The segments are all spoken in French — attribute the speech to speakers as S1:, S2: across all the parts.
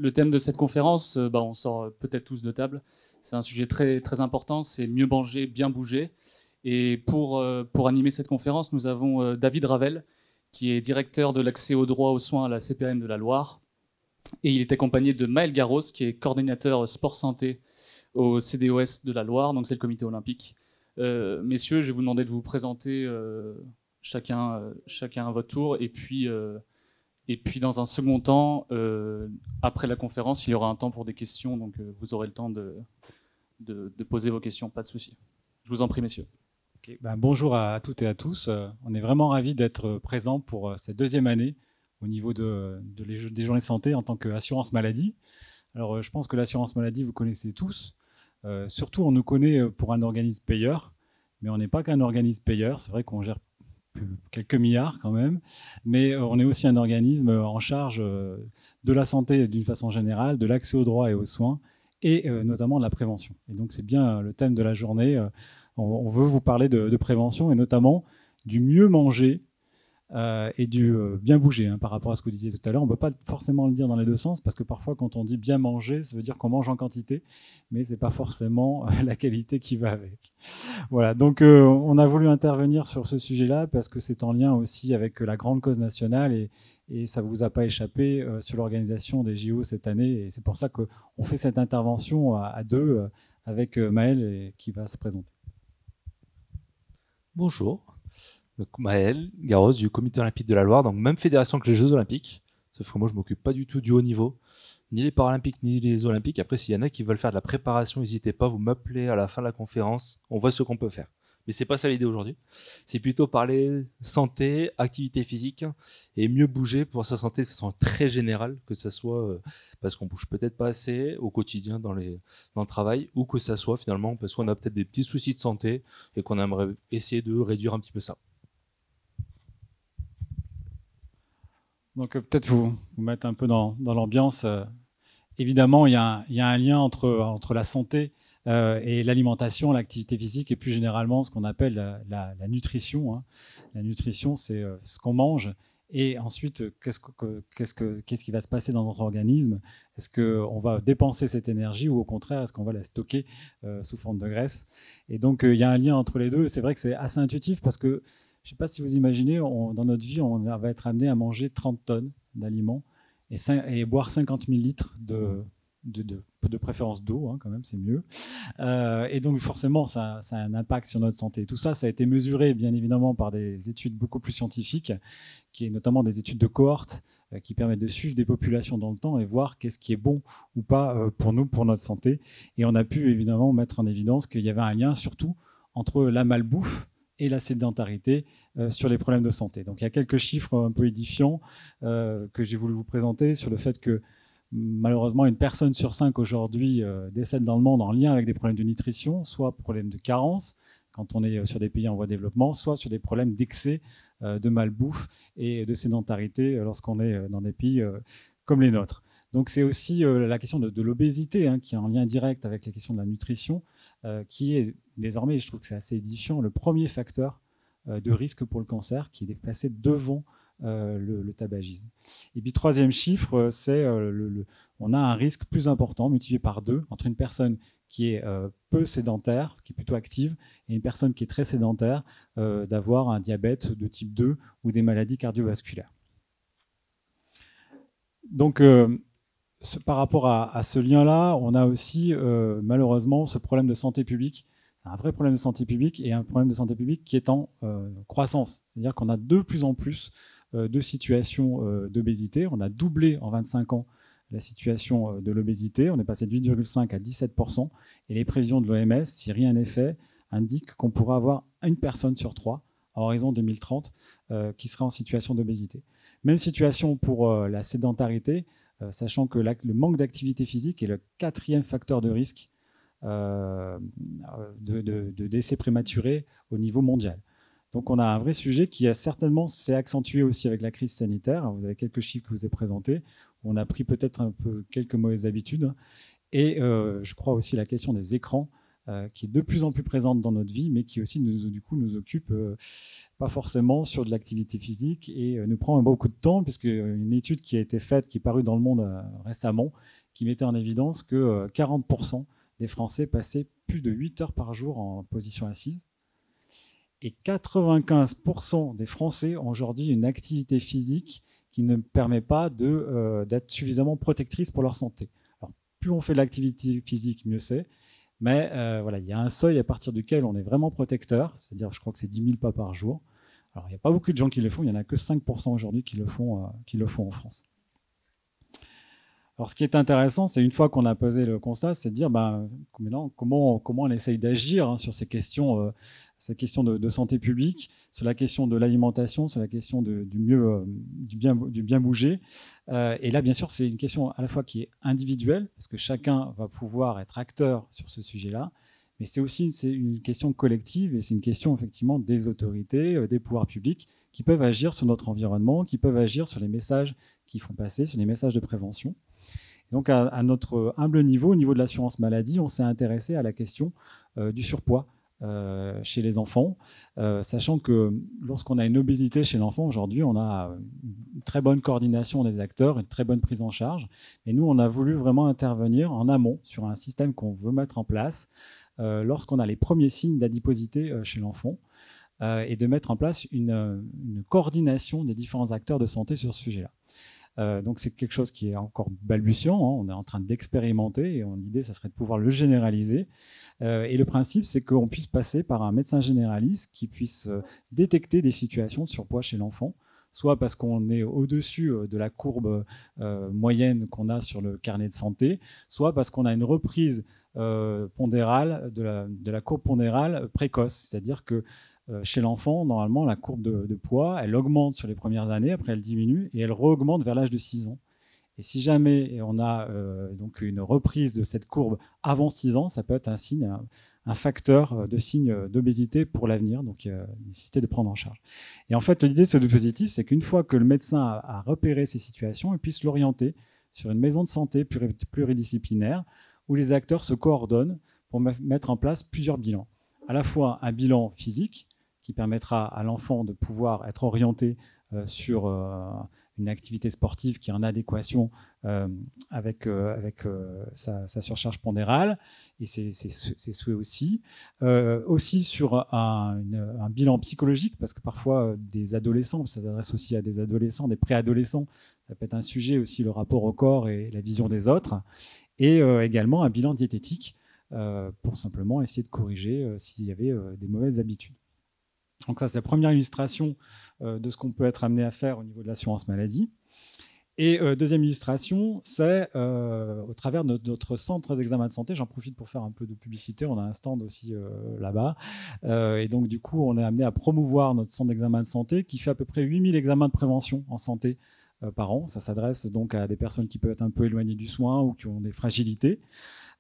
S1: le thème de cette conférence, on sort peut-être tous de table. C'est un sujet très, très important, c'est mieux manger, bien bouger. Et pour animer cette conférence, nous avons David Ravel, qui est directeur de l'accès au droit aux soins à la CPAM de la Loire. Et il est accompagné de Maël Garros, qui est coordinateur sport-santé au CDOS de la Loire, donc c'est le comité olympique. Messieurs, je vais vous demander de vous présenter chacun à votre tour. Et puis dans un second temps, après la conférence, il y aura un temps pour des questions, donc vous aurez le temps de poser vos questions, pas de souci. Je vous en prie, messieurs.
S2: Okay. Bonjour à toutes et à tous. On est vraiment ravis d'être présents pour cette deuxième année au niveau des journées santé en tant qu'assurance maladie. Alors, je pense que l'assurance maladie, vous connaissez tous. Surtout, on nous connaît pour un organisme payeur, mais on n'est pas qu'un organisme payeur. C'est vrai qu'on gère quelques milliards quand même, mais on est aussi un organisme en charge de la santé d'une façon générale, de l'accès aux droits et aux soins, et notamment de la prévention. Et donc, c'est bien le thème de la journée. On veut vous parler de prévention et notamment du mieux manger et du bien bouger, hein, par rapport à ce que vous disiez tout à l'heure. On ne peut pas forcément le dire dans les deux sens parce que parfois quand on dit bien manger, ça veut dire qu'on mange en quantité, mais ce n'est pas forcément la qualité qui va avec. Voilà, donc on a voulu intervenir sur ce sujet-là parce que c'est en lien aussi avec la grande cause nationale et ça ne vous a pas échappé sur l'organisation des JO cette année. Et c'est pour ça qu'on fait cette intervention à deux avec Maël qui va se présenter.
S3: Bonjour, donc Maël Garros du Comité olympique de la Loire, donc même fédération que les Jeux olympiques, sauf que moi je m'occupe pas du tout du haut niveau, ni les paralympiques ni les olympiques. Après, s'il y en a qui veulent faire de la préparation, n'hésitez pas, vous m'appelez à la fin de la conférence, on voit ce qu'on peut faire. Mais c'est pas ça l'idée aujourd'hui, c'est plutôt parler santé, activité physique et mieux bouger pour sa santé de façon très générale, que ça soit parce qu'on bouge peut-être pas assez au quotidien dans le travail, ou que ça soit finalement parce qu'on a peut-être des petits soucis de santé et qu'on aimerait essayer de réduire un petit peu ça.
S2: Donc peut-être vous mettre un peu dans l'ambiance. Évidemment, il y a un lien entre la santé et l'alimentation, l'activité physique et plus généralement ce qu'on appelle la nutrition. Hein. La nutrition, c'est ce qu'on mange et ensuite qu'est-ce qui va se passer dans notre organisme. Est-ce qu'on va dépenser cette énergie ou au contraire est-ce qu'on va la stocker sous forme de graisse? Et donc il y a un lien entre les deux. C'est vrai que c'est assez intuitif parce que je ne sais pas si vous imaginez, dans notre vie, on va être amené à manger 30 tonnes d'aliments et boire 50 000 litres de préférence d'eau, hein, quand même, c'est mieux. Et donc, forcément, ça a un impact sur notre santé. Tout ça, ça a été mesuré, bien évidemment, par des études beaucoup plus scientifiques, qui est notamment des études de cohorte, qui permettent de suivre des populations dans le temps et voir qu'est-ce qui est bon ou pas pour nous, pour notre santé. Et on a pu, évidemment, mettre en évidence qu'il y avait un lien, surtout, entre la malbouffe et la sédentarité sur les problèmes de santé. Donc il y a quelques chiffres un peu édifiants que j'ai voulu vous présenter sur le fait que malheureusement une personne sur 5 aujourd'hui décède dans le monde en lien avec des problèmes de nutrition, soit problèmes de carence quand on est sur des pays en voie de développement, soit sur des problèmes d'excès de malbouffe et de sédentarité lorsqu'on est dans des pays comme les nôtres. Donc c'est aussi la question de l'obésité hein, qui est en lien direct avec la question de la nutrition, qui est désormais, je trouve que c'est assez édifiant, le premier facteur de risque pour le cancer qui est placé devant le tabagisme. Et puis troisième chiffre, c'est on a un risque plus important, multiplié par 2, entre une personne qui est peu sédentaire, qui est plutôt active, et une personne qui est très sédentaire, d'avoir un diabète de type 2 ou des maladies cardiovasculaires. Donc, par rapport à ce lien-là, on a aussi malheureusement ce problème de santé publique, un vrai problème de santé publique et un problème de santé publique qui est en croissance. C'est-à-dire qu'on a de plus en plus de situations d'obésité. On a doublé en 25 ans la situation de l'obésité. On est passé de 8,5 à 17%. Et les prévisions de l'OMS, si rien n'est fait, indiquent qu'on pourra avoir une personne sur 3 à horizon 2030 qui sera en situation d'obésité. Même situation pour la sédentarité, sachant que le manque d'activité physique est le 4e facteur de risque de décès prématurés au niveau mondial. Donc on a un vrai sujet qui a certainement s'est accentué aussi avec la crise sanitaire. Vous avez quelques chiffres que je vous ai présentés. On a pris peut-être un peu quelques mauvaises habitudes. Et je crois aussi la question des écrans qui est de plus en plus présente dans notre vie, mais qui aussi nous occupe pas forcément sur de l'activité physique et nous prend beaucoup de temps, puisque une étude qui a été faite, qui est parue dans Le Monde récemment, qui mettait en évidence que 40% des Français passaient plus de 8 heures par jour en position assise. Et 95% des Français ont aujourd'hui une activité physique qui ne permet pas d'être suffisamment protectrice pour leur santé. Alors, plus on fait de l'activité physique, mieux c'est. Mais voilà, il y a un seuil à partir duquel on est vraiment protecteur, c'est-à-dire je crois que c'est 10 000 pas par jour. Alors il n'y a pas beaucoup de gens qui le font, il n'y en a que 5% aujourd'hui qui le font en France. Alors ce qui est intéressant, c'est une fois qu'on a posé le constat, c'est de dire maintenant, comment on essaye d'agir sur ces questions de santé publique, sur la question de l'alimentation, sur la question du bien bouger. Et là, bien sûr, c'est une question à la fois qui est individuelle, parce que chacun va pouvoir être acteur sur ce sujet-là, mais c'est aussi une question collective, et c'est une question effectivement des autorités, des pouvoirs publics, qui peuvent agir sur notre environnement, qui peuvent agir sur les messages qu'ils font passer, sur les messages de prévention. Donc à notre humble niveau, au niveau de l'assurance maladie, on s'est intéressé à la question du surpoids chez les enfants, sachant que lorsqu'on a une obésité chez l'enfant, aujourd'hui, on a une très bonne coordination des acteurs, une très bonne prise en charge. Et nous, on a voulu vraiment intervenir en amont sur un système qu'on veut mettre en place lorsqu'on a les premiers signes d'adiposité chez l'enfant, et de mettre en place une coordination des différents acteurs de santé sur ce sujet-là. Donc c'est quelque chose qui est encore balbutiant, on est en train d'expérimenter et l'idée ça serait de pouvoir le généraliser. Et le principe c'est qu'on puisse passer par un médecin généraliste qui puisse détecter des situations de surpoids chez l'enfant, soit parce qu'on est au-dessus de la courbe moyenne qu'on a sur le carnet de santé, soit parce qu'on a une reprise pondérale de la courbe pondérale précoce, c'est-à-dire que chez l'enfant, normalement, la courbe de poids, elle augmente sur les premières années, après elle diminue, et elle re-augmente vers l'âge de 6 ans. Et si jamais on a donc une reprise de cette courbe avant 6 ans, ça peut être un signe, un facteur de signe d'obésité pour l'avenir, donc nécessité de prendre en charge. Et en fait, l'idée de ce dispositif, c'est qu'une fois que le médecin a repéré ces situations, il puisse l'orienter sur une maison de santé pluridisciplinaire, où les acteurs se coordonnent pour mettre en place plusieurs bilans. À la fois un bilan physique, qui permettra à l'enfant de pouvoir être orienté sur une activité sportive qui est en adéquation avec sa surcharge pondérale et ses souhaits aussi. Aussi sur un bilan psychologique, parce que parfois des adolescents, ça s'adresse aussi à des adolescents, des préadolescents, ça peut être un sujet aussi, le rapport au corps et la vision des autres. Et également un bilan diététique pour simplement essayer de corriger s'il y avait des mauvaises habitudes. Donc ça, c'est la première illustration de ce qu'on peut être amené à faire au niveau de l'assurance maladie. Et deuxième illustration, c'est au travers de notre centre d'examen de santé. J'en profite pour faire un peu de publicité. On a un stand aussi là-bas. Et donc, du coup, on est amené à promouvoir notre centre d'examen de santé qui fait à peu près 8000 examens de prévention en santé par an. Ça s'adresse donc à des personnes qui peuvent être un peu éloignées du soin ou qui ont des fragilités.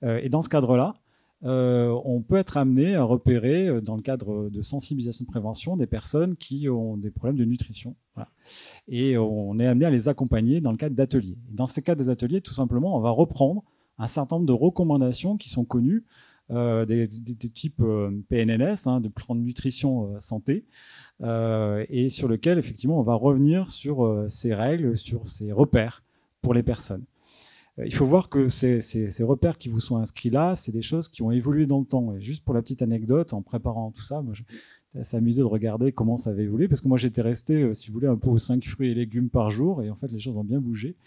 S2: Et dans ce cadre-là, on peut être amené à repérer, dans le cadre de sensibilisation de prévention, des personnes qui ont des problèmes de nutrition. Voilà. Et on est amené à les accompagner dans le cadre d'ateliers. Dans ces cadres des ateliers, tout simplement, on va reprendre un certain nombre de recommandations qui sont connues, des types PNNS, de plan de nutrition santé, et sur lequel, effectivement, on va revenir sur ces règles, sur ces repères pour les personnes. Il faut voir que ces repères qui vous sont inscrits là, c'est des choses qui ont évolué dans le temps. Et juste pour la petite anecdote, en préparant tout ça, moi, j'étais assez amusé de regarder comment ça avait évolué, parce que moi, j'étais resté, si vous voulez, un peu aux 5 fruits et légumes par jour, et en fait, les choses ont bien bougé.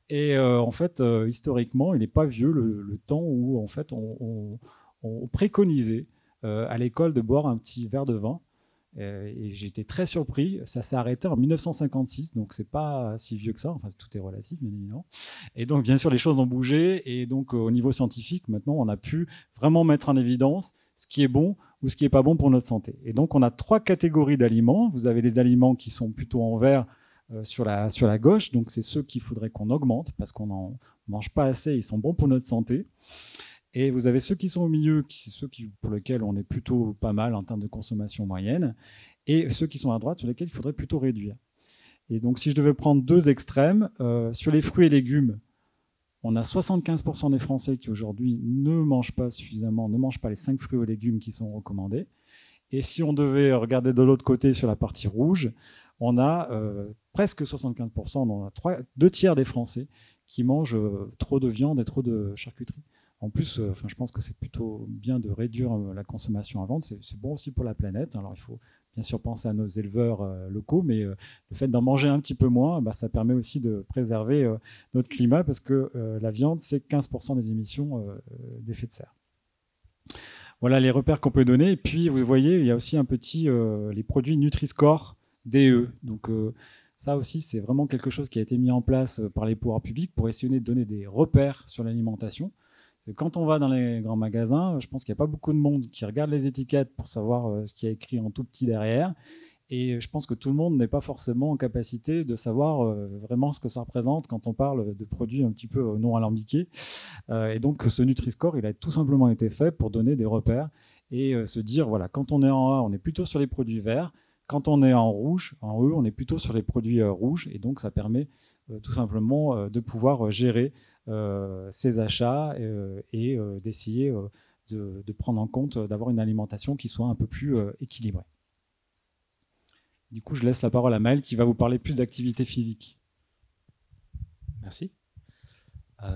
S2: Et en fait, historiquement, il n'est pas vieux le temps où, en fait, on préconisait à l'école de boire un petit verre de vin. Et j'étais très surpris. Ça s'est arrêté en 1956, donc c'est pas si vieux que ça. Enfin, tout est relatif, bien évidemment. Et donc, bien sûr, les choses ont bougé. Et donc, au niveau scientifique, maintenant, on a pu vraiment mettre en évidence ce qui est bon ou ce qui n'est pas bon pour notre santé. Et donc, on a 3 catégories d'aliments. Vous avez les aliments qui sont plutôt en vert sur la gauche. Donc, c'est ceux qu'il faudrait qu'on augmente parce qu'on n'en mange pas assez. Ils sont bons pour notre santé. Et vous avez ceux qui sont au milieu, c'est ceux pour lesquels on est plutôt pas mal en termes de consommation moyenne, et ceux qui sont à droite, sur lesquels il faudrait plutôt réduire. Et donc, si je devais prendre 2 extrêmes, sur les fruits et légumes, On a 75% des Français qui aujourd'hui ne mangent pas suffisamment, ne mangent pas les 5 fruits ou légumes qui sont recommandés. Et si on devait regarder de l'autre côté sur la partie rouge, on a presque 75%, on a 2 tiers des Français qui mangent trop de viande et trop de charcuterie. En plus, je pense que c'est plutôt bien de réduire la consommation à vendre. C'est bon aussi pour la planète. Alors, il faut bien sûr penser à nos éleveurs locaux, mais le fait d'en manger un petit peu moins, ça permet aussi de préserver notre climat parce que la viande, c'est 15% des émissions d'effet de serre. Voilà les repères qu'on peut donner. Et puis, vous voyez, il y a aussi un petit les produits Nutri-Score DE. Donc, ça aussi, c'est vraiment quelque chose qui a été mis en place par les pouvoirs publics pour essayer de donner des repères sur l'alimentation. Quand on va dans les grands magasins, je pense qu'il n'y a pas beaucoup de monde qui regarde les étiquettes pour savoir ce qui est écrit en tout petit derrière. Et je pense que tout le monde n'est pas forcément en capacité de savoir vraiment ce que ça représente quand on parle de produits un petit peu non alambiqués. Et donc, ce Nutri-Score, il a tout simplement été fait pour donner des repères et se dire, voilà, quand on est en A, on est plutôt sur les produits verts. Quand on est en rouge, en E, on est plutôt sur les produits rouges. Et donc, ça permet tout simplement de pouvoir gérer ses achats et d'essayer de prendre en compte, d'avoir une alimentation qui soit un peu plus équilibrée. Du coup, je laisse la parole à Maël qui va vous parler plus d'activité physique.
S3: Merci.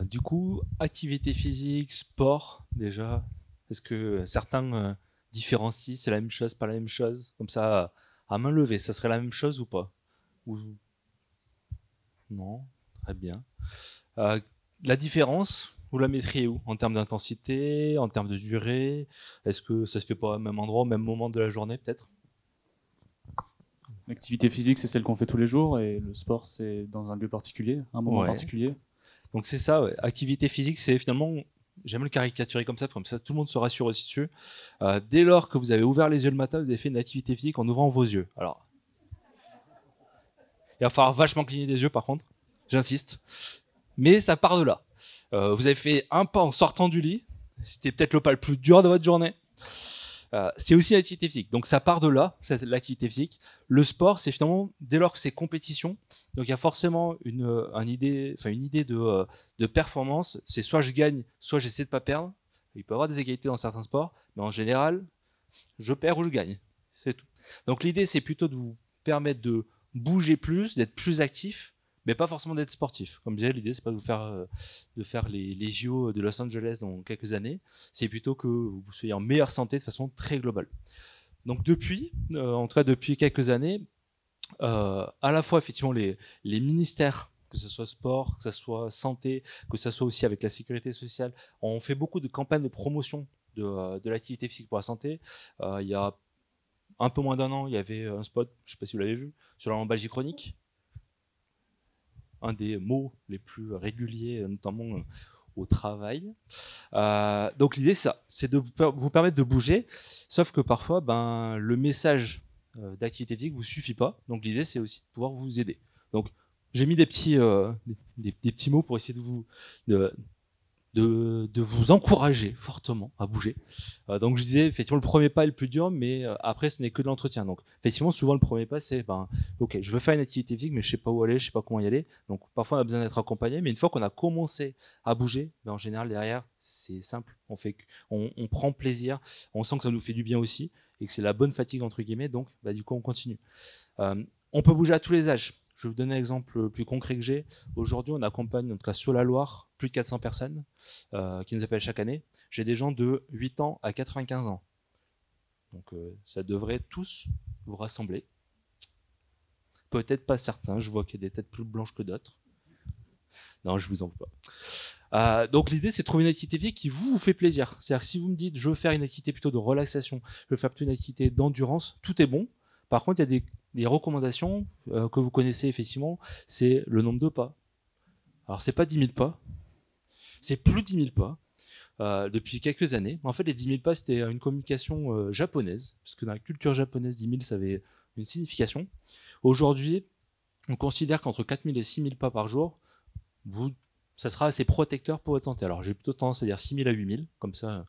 S3: Du coup, activité physique, sport, déjà, est-ce que certains différencient, c'est la même chose, pas la même chose? Comme ça, à main levée, ça serait la même chose ou pas? Ou... Non, très bien. La différence, vous la mettriez où? En termes d'intensité, en termes de durée? Est-ce que ça se fait pas au même endroit, au même moment de la journée, peut-être?
S1: L'activité physique, c'est celle qu'on fait tous les jours, et le sport, c'est dans un lieu particulier, un moment particulier.
S3: Donc c'est ça, ouais. Activité physique, c'est finalement, j'aime le caricaturer comme ça tout le monde se rassure aussi dessus. Dès lors que vous avez ouvert les yeux le matin, vous avez fait une activité physique en ouvrant vos yeux. Alors, il va falloir vachement cligner des yeux par contre, j'insiste. Mais ça part de là. Vous avez fait un pas en sortant du lit, c'était peut-être le pas le plus dur de votre journée. C'est aussi l'activité physique. Donc ça part de là, l'activité physique. Le sport, c'est finalement, dès lors que c'est compétition, donc il y a forcément une idée de performance. C'est soit je gagne, soit j'essaie de pas perdre. Il peut y avoir des égalités dans certains sports, mais en général, je perds ou je gagne. C'est tout. Donc l'idée, c'est plutôt de vous permettre de bouger plus, d'être plus actif, mais pas forcément d'être sportif. Comme je disais, l'idée, c'est pas de faire les JO de Los Angeles dans quelques années, c'est plutôt que vous soyez en meilleure santé de façon très globale. Donc en tout cas depuis quelques années, à la fois effectivement les ministères, que ce soit sport, que ce soit santé, que ce soit aussi avec la sécurité sociale, on fait beaucoup de campagnes de promotion de l'activité physique pour la santé. Il y a un peu moins d'un an, il y avait un spot, je ne sais pas si vous l'avez vu, sur la lombalgie chronique. Un des mots les plus réguliers, notamment au travail. Donc l'idée, c'est de vous permettre de bouger, sauf que parfois, le message d'activité physique vous suffit pas. Donc l'idée, c'est aussi de pouvoir vous aider. Donc j'ai mis des petits mots pour essayer de vous encourager fortement à bouger. Donc je disais, effectivement, le premier pas est le plus dur, mais après, ce n'est que de l'entretien. Donc effectivement, souvent, le premier pas, c'est, ok, je veux faire une activité physique, mais je sais pas où aller, je sais pas comment y aller. Donc parfois, on a besoin d'être accompagné, mais une fois qu'on a commencé à bouger, en général, derrière, c'est simple. On prend plaisir, on sent que ça nous fait du bien aussi, et que c'est la bonne fatigue, entre guillemets, donc du coup, on continue. On peut bouger à tous les âges. Je vais vous donner un exemple plus concret que j'ai. Aujourd'hui, on accompagne, en tout cas sur la Loire, plus de 400 personnes qui nous appellent chaque année. J'ai des gens de 8 ans à 95 ans. Donc ça devrait tous vous rassembler. Peut-être pas certains, je vois qu'il y a des têtes plus blanches que d'autres. Non, je vous en veux pas. Donc l'idée, c'est de trouver une activité physique qui vous fait plaisir. C'est-à-dire que si vous me dites, je veux faire une activité plutôt de relaxation, je veux faire plutôt une activité d'endurance, tout est bon. Par contre, il y a des recommandations que vous connaissez effectivement, c'est le nombre de pas. Alors, c'est pas 10 000 pas, c'est plus de 10 000 pas depuis quelques années. En fait, les 10 000 pas, c'était une communication japonaise, parce que dans la culture japonaise, 10 000, ça avait une signification. Aujourd'hui, on considère qu'entre 4 000 et 6 000 pas par jour, ça sera assez protecteur pour votre santé. Alors, j'ai plutôt tendance à dire 6 000 à 8 000, comme ça,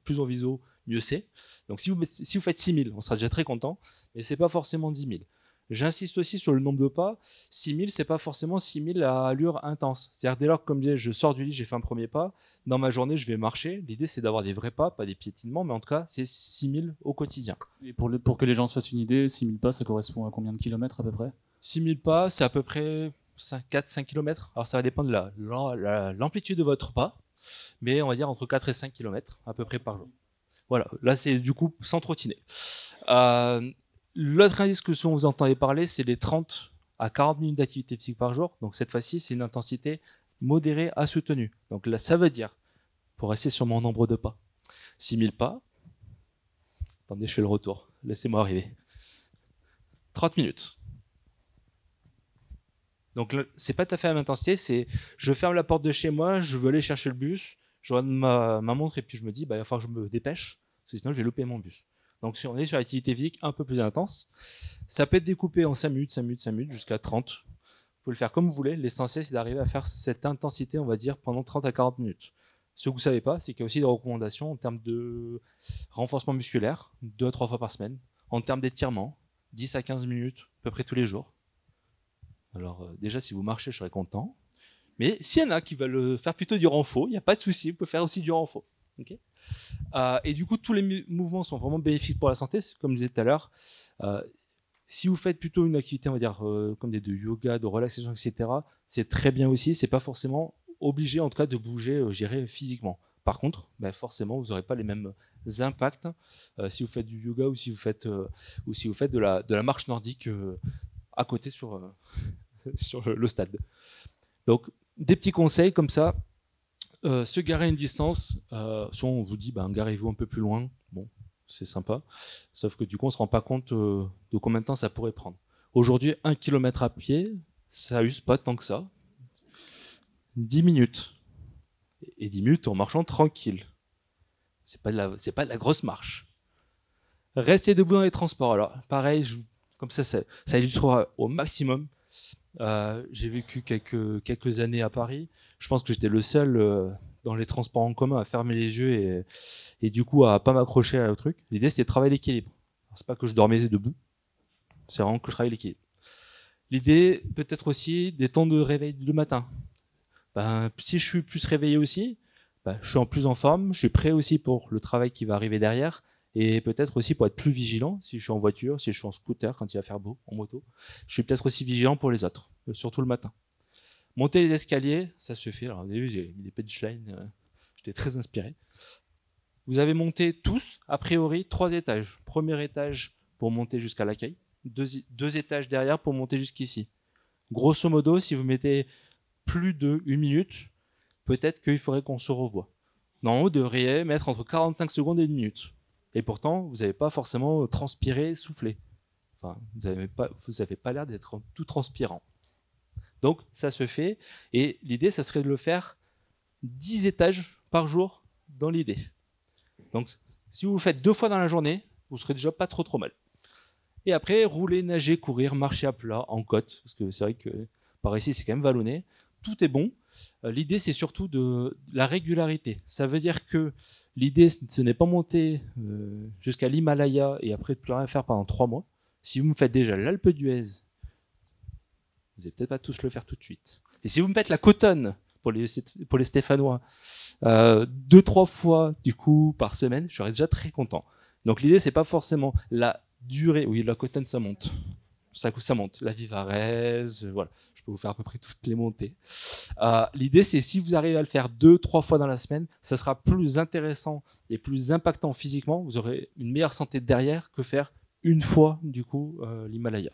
S3: plus on viso, mieux c'est. Donc si vous faites 6 000, on sera déjà très content, mais c'est pas forcément 10 000. J'insiste aussi sur le nombre de pas. 6000, c'est pas forcément 6000 à allure intense. C'est-à-dire dès lors que, comme je disais, je sors du lit, j'ai fait un premier pas, dans ma journée, je vais marcher. L'idée, c'est d'avoir des vrais pas, pas des piétinements, mais en tout cas, c'est 6000 au quotidien.
S1: Et pour que les gens se fassent une idée, 6000 pas, ça correspond à combien de kilomètres à peu près?
S3: 6000 pas, c'est à peu près 4-5 km. Alors ça va dépendre de l'amplitude de votre pas, mais on va dire entre 4 et 5 km à peu près par jour. Voilà, là c'est du coup sans trottiner. L'autre indice que souvent vous entendez parler, c'est les 30 à 40 minutes d'activité physique par jour. Donc cette fois-ci, c'est une intensité modérée à soutenue. Donc là, ça veut dire, pour rester sur mon nombre de pas, 6000 pas. Attendez, je fais le retour. Laissez-moi arriver. 30 minutes. Donc c'est pas tout à fait la même intensité, c'est je ferme la porte de chez moi, je veux aller chercher le bus, je regarde ma montre et puis je me dis, il va falloir que je me dépêche, parce que sinon je vais louper mon bus. Donc si on est sur l'activité physique un peu plus intense, ça peut être découpé en 5 minutes, 5 minutes, 5 minutes, jusqu'à 30. Vous pouvez le faire comme vous voulez, l'essentiel c'est d'arriver à faire cette intensité, on va dire, pendant 30 à 40 minutes. Ce que vous ne savez pas, c'est qu'il y a aussi des recommandations en termes de renforcement musculaire, 2 à 3 fois par semaine, en termes d'étirement, 10 à 15 minutes, à peu près tous les jours. Alors déjà, si vous marchez, je serais content. Mais s'il y en a qui veulent faire plutôt du renfort, il n'y a pas de souci, vous pouvez faire aussi du renfort. Okay, et du coup, tous les mouvements sont vraiment bénéfiques pour la santé. Comme je disais tout à l'heure, si vous faites plutôt une activité, on va dire, comme de yoga, de relaxation, etc., c'est très bien aussi. C'est pas forcément obligé, en tout cas, de bouger, physiquement. Par contre, forcément, vous n'aurez pas les mêmes impacts si vous faites du yoga ou si vous faites de la marche nordique à côté sur le stade. Donc, des petits conseils comme ça. Se garer à une distance, soit on vous dit garez-vous un peu plus loin, bon, c'est sympa, sauf que du coup on ne se rend pas compte de combien de temps ça pourrait prendre. Aujourd'hui, 1 km à pied, ça use pas tant que ça. 10 minutes. Et 10 minutes en marchant tranquille. C'est pas de la grosse marche. Restez debout dans les transports. Alors, pareil, comme ça illustrera au maximum. J'ai vécu quelques années à Paris. Je pense que j'étais le seul dans les transports en commun à fermer les yeux et du coup à pas m'accrocher au truc. L'idée c'était de travailler l'équilibre. C'est pas que je dormais debout, c'est vraiment que je travaillais l'équilibre. L'idée peut-être aussi des temps de réveil le matin. Si je suis plus réveillé aussi, je suis plus en forme, je suis prêt aussi pour le travail qui va arriver derrière. Et peut-être aussi pour être plus vigilant, si je suis en voiture, si je suis en scooter, quand il va faire beau, en moto, je suis peut-être aussi vigilant pour les autres, surtout le matin. Monter les escaliers, ça se fait. Alors, vous avez vu, j'ai mis des punchlines, j'étais très inspiré. Vous avez monté tous, a priori, 3 étages. Premier étage pour monter jusqu'à l'accueil, 2 étages derrière pour monter jusqu'ici. Grosso modo, si vous mettez plus de 1 minute, peut-être qu'il faudrait qu'on se revoie. En haut, vous devriez mettre entre 45 secondes et 1 minute. Et pourtant, vous n'avez pas forcément transpiré, soufflé. Enfin, vous n'avez pas l'air d'être tout transpirant. Donc, ça se fait. Et l'idée, ça serait de le faire 10 étages par jour dans l'idée. Donc, si vous le faites 2 fois dans la journée, vous serez déjà pas trop mal. Et après, rouler, nager, courir, marcher à plat, en côte. Parce que c'est vrai que par ici, c'est quand même vallonné. Tout est bon. L'idée, c'est surtout de la régularité. Ça veut dire que l'idée, ce n'est pas monter jusqu'à l'Himalaya et après de plus rien faire pendant 3 mois. Si vous me faites déjà l'Alpe d'Huez, vous n'allez peut-être pas tous le faire tout de suite. Et si vous me faites la Cotonne, pour les Stéphanois, 2-3 fois du coup par semaine, je serais déjà très content. Donc l'idée, c'est pas forcément la durée. Oui, la Cotonne, ça monte. Ça monte. La Vivarese, voilà. Je peux vous faire à peu près toutes les montées. L'idée, c'est si vous arrivez à le faire 2-3 fois dans la semaine, ça sera plus intéressant et plus impactant physiquement. Vous aurez une meilleure santé derrière que faire une fois, du coup, l'Himalaya.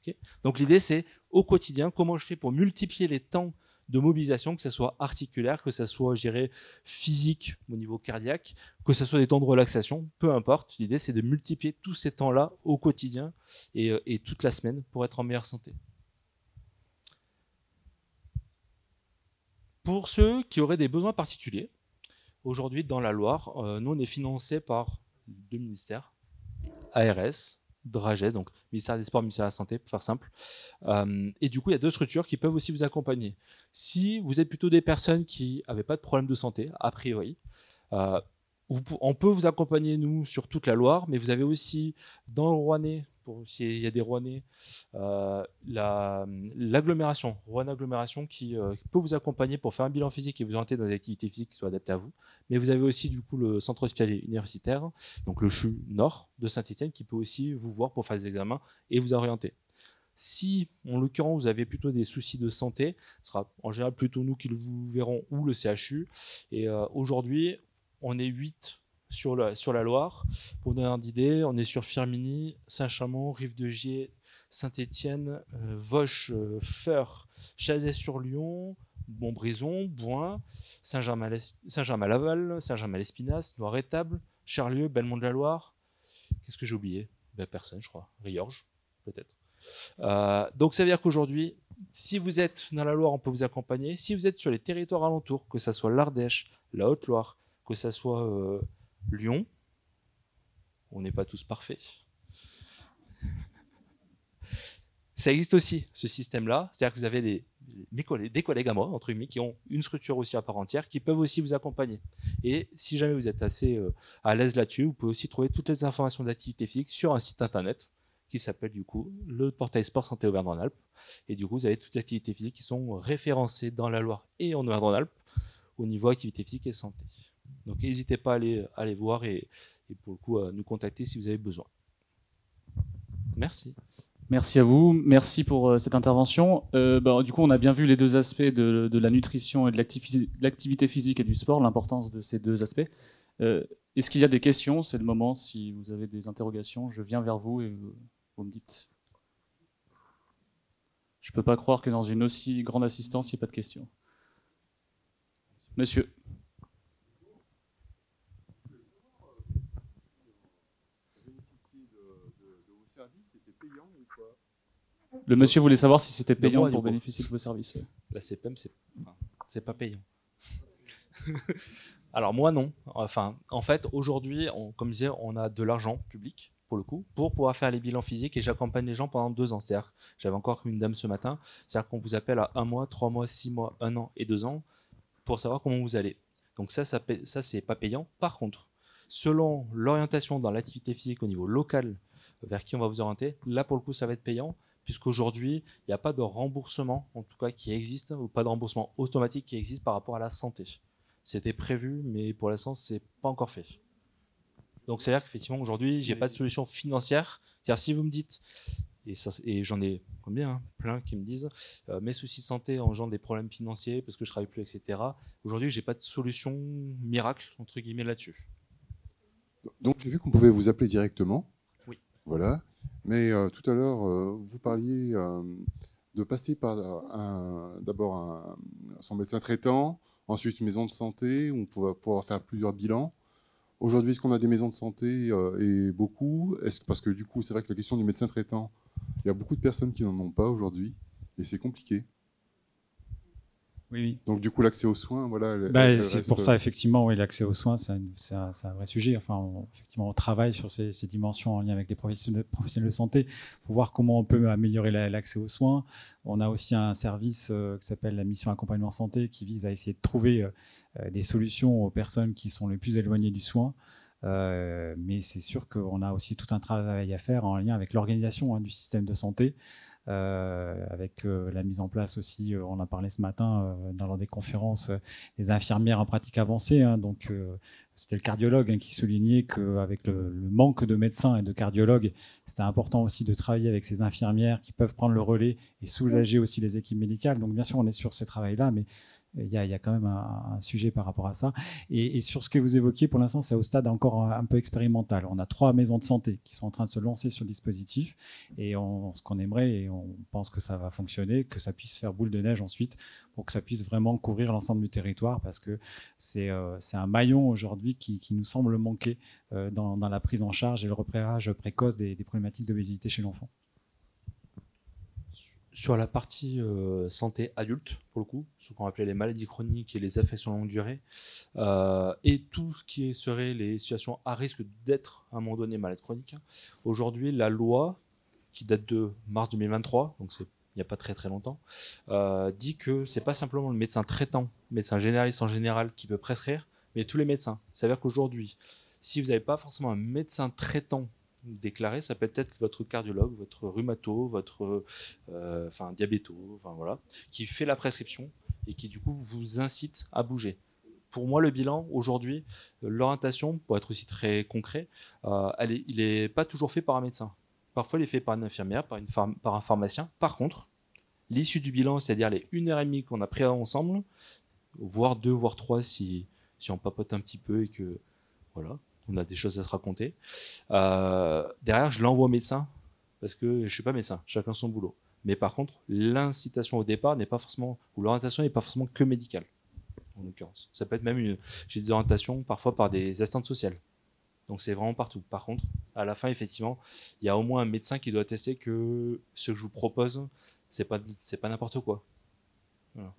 S3: Okay. Donc l'idée, c'est au quotidien, comment je fais pour multiplier les temps de mobilisation, que ce soit articulaire, que ce soit, je dirais, physique au niveau cardiaque, que ce soit des temps de relaxation, peu importe. L'idée, c'est de multiplier tous ces temps-là au quotidien et toute la semaine pour être en meilleure santé. Pour ceux qui auraient des besoins particuliers, aujourd'hui, dans la Loire, nous, on est financé par 2 ministères, ARS, Draget, donc ministère des Sports, ministère de la Santé, pour faire simple. Et du coup, il y a 2 structures qui peuvent aussi vous accompagner. Si vous êtes plutôt des personnes qui n'avaient pas de problème de santé, a priori, on peut vous accompagner, nous, sur toute la Loire, mais vous avez aussi dans le Rouennais pour s'il y a des Rouennais, l'agglomération, Rouen Agglomération qui peut vous accompagner pour faire un bilan physique et vous orienter dans des activités physiques qui soient adaptées à vous. Mais vous avez aussi du coup le centre hospitalier universitaire, donc le CHU Nord de Saint-Étienne, qui peut aussi vous voir pour faire des examens et vous orienter. Si, en l'occurrence, vous avez plutôt des soucis de santé, ce sera en général plutôt nous qui vous verrons ou le CHU. Et aujourd'hui, on est 8 sur la Loire. Pour donner une idée, on est sur Firminy, Saint-Chamond, Rive-de-Gier, Saint-Étienne, Vauches, Feurs, Chazay-sur-Lyon, Montbrison, Bouin, Saint-Germain-Laval, Saint-Germain-l'Espinasse, Noir-Étable, Charlieu, Belmont-de-la-Loire. Qu'est-ce que j'ai oublié? Personne, je crois. Riorges, peut-être. Donc ça veut dire qu'aujourd'hui, si vous êtes dans la Loire, on peut vous accompagner. Si vous êtes sur les territoires alentours, que ce soit l'Ardèche, la Haute-Loire, que ce soit Lyon, on n'est pas tous parfaits. Ça existe aussi, ce système-là. C'est-à-dire que vous avez des collègues à moi, entre guillemets, qui ont une structure aussi à part entière, qui peuvent aussi vous accompagner. Et si jamais vous êtes assez à l'aise là-dessus, vous pouvez aussi trouver toutes les informations d'activité physique sur un site internet qui s'appelle du coup le portail Sport Santé Auvergne-Rhône-Alpes. Et du coup, vous avez toutes les activités physiques qui sont référencées dans la Loire et en Auvergne-Rhône-Alpes au niveau activité physique et santé. Donc n'hésitez pas à aller voir et pour le coup à nous contacter si vous avez besoin. Merci.
S1: Merci à vous, merci pour cette intervention. Du coup, on a bien vu les deux aspects de la nutrition et de l'activité physique et du sport, l'importance de ces deux aspects. Est-ce qu'il y a des questions? C'est le moment, si vous avez des interrogations, je viens vers vous et vous me dites. Je ne peux pas croire que dans une aussi grande assistance, il n'y ait pas de questions. Monsieur. Le monsieur voulait savoir si c'était payant pour bénéficier de vos services. Ouais.
S3: La CPM, c'est pas payant. Alors moi, non. Enfin, en fait, aujourd'hui, comme je disais, on a de l'argent public, pour le coup, pour pouvoir faire les bilans physiques et j'accompagne les gens pendant 2 ans. C'est-à-dire, j'avais encore une dame ce matin, c'est-à-dire qu'on vous appelle à 1 mois, 3 mois, 6 mois, 1 an et 2 ans pour savoir comment vous allez. Donc ça c'est pas payant. Par contre, selon l'orientation dans l'activité physique au niveau local, vers qui on va vous orienter, là, pour le coup, ça va être payant. Puisqu'aujourd'hui, il n'y a pas de remboursement, en tout cas qui existe, ou pas de remboursement automatique qui existe par rapport à la santé. C'était prévu, mais pour l'instant, ce n'est pas encore fait. Donc, c'est-à-dire qu'effectivement, aujourd'hui, je n'ai pas de solution financière. C'est-à-dire, si vous me dites, et j'en ai combien, plein qui me disent, mes soucis de santé engendrent des problèmes financiers parce que je ne travaille plus, etc. Aujourd'hui, je n'ai pas de solution miracle, entre guillemets, là-dessus.
S4: Donc, j'ai vu qu'on pouvait vous appeler directement.
S3: Oui.
S4: Voilà. Mais tout à l'heure, vous parliez de passer par d'abord son médecin traitant, ensuite une maison de santé, où on peut pouvoir faire plusieurs bilans. Aujourd'hui, est-ce qu'on a des maisons de santé et beaucoup? Parce que du coup, c'est vrai que la question du médecin traitant, il y a beaucoup de personnes qui n'en ont pas aujourd'hui, et c'est compliqué.
S2: Oui.
S4: Donc du coup, l'accès aux soins, voilà.
S2: C'est pour ça, effectivement, oui, l'accès aux soins, c'est un vrai sujet. Enfin, effectivement, on travaille sur ces dimensions en lien avec les professionnels de santé pour voir comment on peut améliorer l'accès aux soins. On a aussi un service qui s'appelle la mission accompagnement santé qui vise à essayer de trouver des solutions aux personnes qui sont les plus éloignées du soin. Mais c'est sûr qu'on a aussi tout un travail à faire en lien avec l'organisation du système de santé. Avec la mise en place aussi, on a parlé ce matin dans des conférences, des infirmières en pratique avancée. Donc, c'était le cardiologue qui soulignait qu'avec le manque de médecins et de cardiologues, c'était important aussi de travailler avec ces infirmières qui peuvent prendre le relais et soulager aussi les équipes médicales. Donc, bien sûr, on est sur ces travails-là, mais il y a quand même un sujet par rapport à ça. Et sur ce que vous évoquiez, pour l'instant, c'est au stade encore un peu expérimental. On a 3 maisons de santé qui sont en train de se lancer sur le dispositif. Et ce qu'on aimerait, et on pense que ça va fonctionner, que ça puisse faire boule de neige ensuite, pour que ça puisse vraiment couvrir l'ensemble du territoire, parce que c'est un maillon aujourd'hui qui nous semble manquer dans la prise en charge et le repérage précoce des problématiques d'obésité chez l'enfant.
S3: Sur la partie santé adulte, pour le coup, ce qu'on appelait les maladies chroniques et les affections longue durée, et tout ce qui serait les situations à risque d'être à un moment donné malade chronique. Aujourd'hui, la loi, qui date de mars 2023, donc il n'y a pas très très longtemps, dit que c'est pas simplement le médecin traitant, médecin généraliste en général, qui peut prescrire, mais tous les médecins. Ça veut dire qu'aujourd'hui, si vous n'avez pas forcément un médecin traitant déclaré, ça peut être votre cardiologue, votre rhumato, votre diabéto, voilà, qui fait la prescription et qui du coup vous incite à bouger. Pour moi, le bilan aujourd'hui, l'orientation, pour être aussi très concret, il n'est pas toujours fait par un médecin. Parfois, il est fait par une infirmière, par un pharmacien. Par contre, l'issue du bilan, c'est-à-dire les 1h30 qu'on a pris ensemble, voire 2, voire 3 si on papote un petit peu et que voilà, on a des choses à se raconter. Derrière, je l'envoie au médecin parce que je ne suis pas médecin, chacun son boulot. Mais par contre, l'incitation au départ n'est pas forcément, ou l'orientation n'est pas forcément que médicale, en l'occurrence. Ça peut être même j'ai des orientations parfois par des assistantes sociales. Donc c'est vraiment partout. Par contre, à la fin, effectivement, il y a au moins un médecin qui doit attester que ce que je vous propose, c'est pas n'importe quoi. Voilà.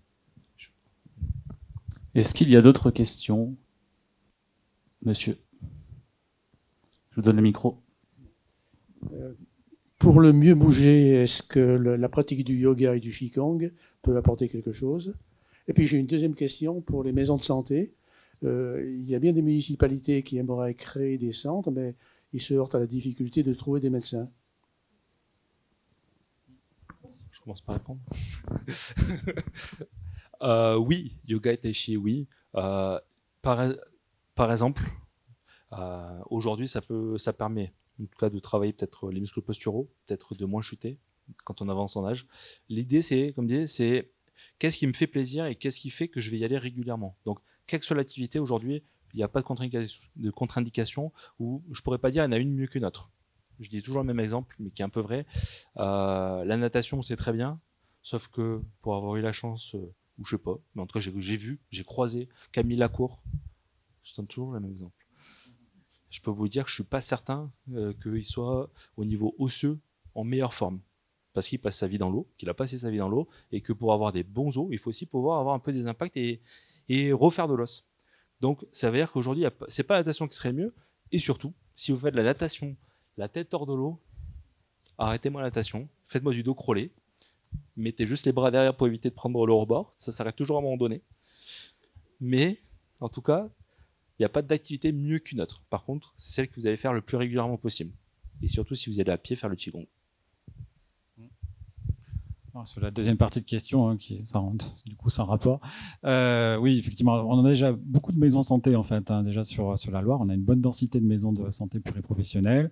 S1: Est-ce qu'il y a d'autres questions? Monsieur, je vous donne le micro.
S5: Pour le mieux bouger, est-ce que la pratique du yoga et du qigong peut apporter quelque chose? Et puis j'ai une deuxième question pour les maisons de santé. Il y a bien des municipalités qui aimeraient créer des centres, mais ils se heurtent à la difficulté de trouver des médecins.
S3: Je commence par répondre. Oui, yoga et tai chi, oui. Par exemple, aujourd'hui, ça permet en tout cas de travailler peut-être les muscles posturaux, peut-être de moins chuter quand on avance en âge. L'idée, c'est, comme dit, c'est qu'est-ce qui me fait plaisir et qu'est-ce qui fait que je vais y aller régulièrement. Donc, quelle que soit l'activité aujourd'hui, il n'y a pas de contre-indication où je ne pourrais pas dire qu'il y en a une mieux qu'une autre. Je dis toujours le même exemple, mais qui est un peu vrai. La natation, c'est très bien, sauf que pour avoir eu la chance, ou je sais pas, mais en tout cas, j'ai croisé Camille Lacour. Je donne toujours le même exemple. Je peux vous dire que je ne suis pas certain qu'il soit au niveau osseux en meilleure forme. Parce qu'il passe sa vie dans l'eau, qu'il a passé sa vie dans l'eau, et que pour avoir des bons os, il faut aussi pouvoir avoir un peu des impacts et refaire de l'os. Donc, ça veut dire qu'aujourd'hui, c'est pas la natation qui serait le mieux. Et surtout, si vous faites de la natation, la tête hors de l'eau, arrêtez-moi la natation, faites-moi du dos crawlé, mettez juste les bras derrière pour éviter de prendre le rebord, ça s'arrête toujours à un moment donné. Mais, en tout cas, il n'y a pas d'activité mieux qu'une autre. Par contre, c'est celle que vous allez faire le plus régulièrement possible. Et surtout, si vous allez à pied, faire le qigong.
S2: Sur la deuxième partie de question, du coup, sans rapport. Oui, effectivement, on a déjà beaucoup de maisons de santé, en fait, déjà sur la Loire. On a une bonne densité de maisons de santé pluriprofessionnelles.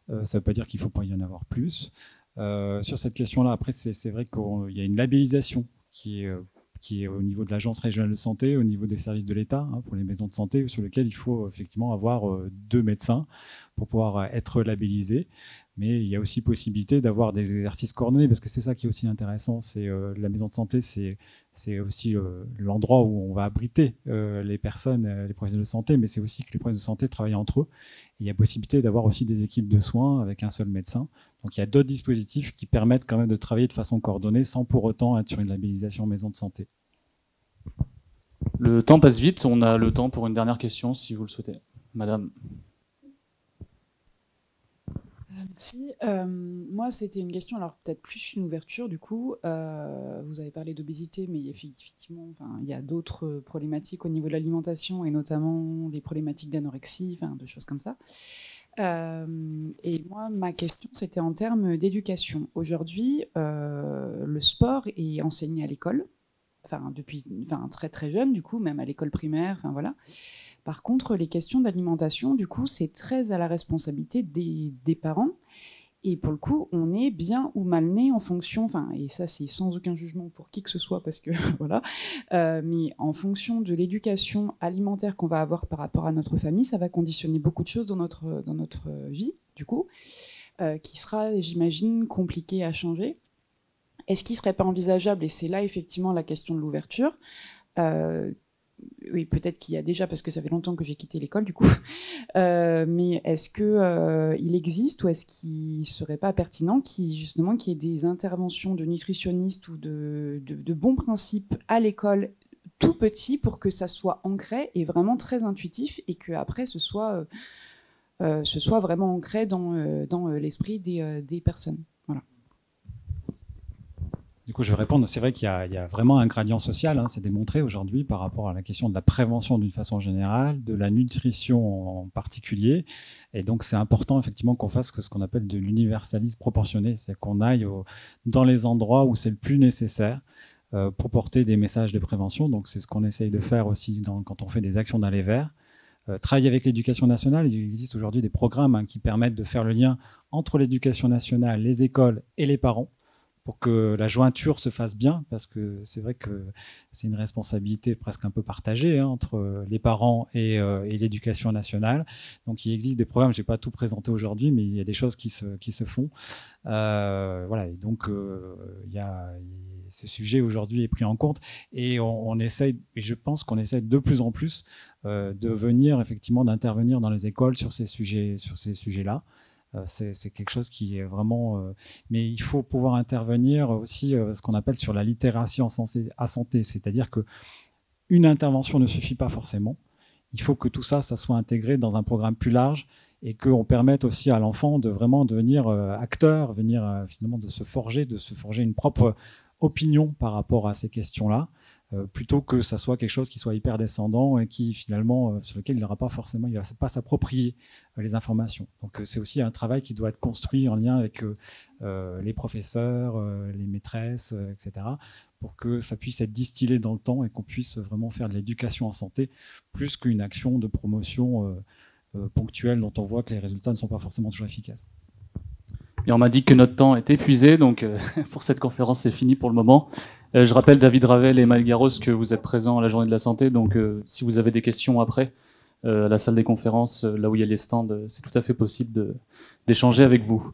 S2: Ça ne veut pas dire qu'il ne faut pas y en avoir plus. Sur cette question-là, après, c'est vrai qu'il y a une labellisation qui est au niveau de l'Agence régionale de santé, au niveau des services de l'État, pour les maisons de santé, sur lequel il faut effectivement avoir 2 médecins pour pouvoir être labellisé. Mais il y a aussi possibilité d'avoir des exercices coordonnés, parce que c'est ça qui est aussi intéressant. C'est la maison de santé, c'est aussi l'endroit où on va abriter les personnes, les professionnels de santé, mais c'est aussi que les professionnels de santé travaillent entre eux. Et il y a possibilité d'avoir aussi des équipes de soins avec un seul médecin. Donc il y a d'autres dispositifs qui permettent quand même de travailler de façon coordonnée sans pour autant être sur une labellisation maison de santé.
S1: Le temps passe vite, on a le temps pour une dernière question si vous le souhaitez. Madame.
S6: Merci. Moi, c'était une question, alors peut-être plus une ouverture du coup. Vous avez parlé d'obésité, mais effectivement, il y a d'autres problématiques au niveau de l'alimentation et notamment les problématiques d'anorexie, de choses comme ça. Et moi, ma question, c'était en termes d'éducation. Aujourd'hui, le sport est enseigné à l'école, depuis très très jeune, du coup, même à l'école primaire, voilà. Par contre, les questions d'alimentation, du coup, c'est très à la responsabilité des parents. Et pour le coup, on est bien ou mal né en fonction, et ça c'est sans aucun jugement pour qui que ce soit, parce que voilà, mais en fonction de l'éducation alimentaire qu'on va avoir par rapport à notre famille, ça va conditionner beaucoup de choses dans notre vie, du coup, qui sera, j'imagine, compliqué à changer. Est-ce qu'il ne serait pas envisageable, et c'est là effectivement la question de l'ouverture, oui, peut-être qu'il y a déjà, parce que ça fait longtemps que j'ai quitté l'école, du coup. Mais est-ce qu'il existe ou est-ce qu'il ne serait pas pertinent qu'il y ait des interventions de nutritionnistes ou de bons principes à l'école tout petit pour que ça soit ancré et vraiment très intuitif et qu'après ce soit vraiment ancré dans l'esprit des personnes. Voilà.
S2: Du coup, je vais répondre. C'est vrai qu'il y a vraiment un gradient social, hein, c'est démontré aujourd'hui par rapport à la question de la prévention d'une façon générale, de la nutrition en particulier. Et donc, c'est important effectivement qu'on fasse ce qu'on appelle de l'universalisme proportionné, c'est qu'on aille dans les endroits où c'est le plus nécessaire pour porter des messages de prévention. Donc, c'est ce qu'on essaye de faire aussi quand on fait des actions d'aller vers. Travailler avec l'éducation nationale, il existe aujourd'hui des programmes qui permettent de faire le lien entre l'éducation nationale, les écoles et les parents, pour que la jointure se fasse bien, parce que c'est vrai que c'est une responsabilité presque un peu partagée entre les parents et l'éducation nationale. Donc il existe des programmes, je n'ai pas tout présenté aujourd'hui, mais il y a des choses qui se font. Voilà, et donc ce sujet aujourd'hui est pris en compte, et on essaye, et je pense qu'on essaye de plus en plus de venir effectivement d'intervenir dans les écoles sur ces sujets-là. C'est quelque chose qui est vraiment... mais il faut pouvoir intervenir aussi ce qu'on appelle sur la littératie à santé, c'est-à-dire qu'une intervention ne suffit pas forcément. Il faut que tout ça soit intégré dans un programme plus large et qu'on permette aussi à l'enfant de vraiment devenir acteur, finalement de se forger une propre opinion par rapport à ces questions-là, plutôt que ça soit quelque chose qui soit hyper descendant et qui finalement sur lequel il ne va pas s'approprier les informations. Donc c'est aussi un travail qui doit être construit en lien avec les professeurs, les maîtresses, etc., pour que ça puisse être distillé dans le temps et qu'on puisse vraiment faire de l'éducation en santé plus qu'une action de promotion ponctuelle dont on voit que les résultats ne sont pas forcément toujours efficaces.
S1: Et on m'a dit que notre temps est épuisé, donc pour cette conférence, c'est fini pour le moment. Je rappelle, David Ravel et Maël Garros, que vous êtes présents à la Journée de la Santé, donc si vous avez des questions après, à la salle des conférences, là où il y a les stands, c'est tout à fait possible d'échanger avec vous.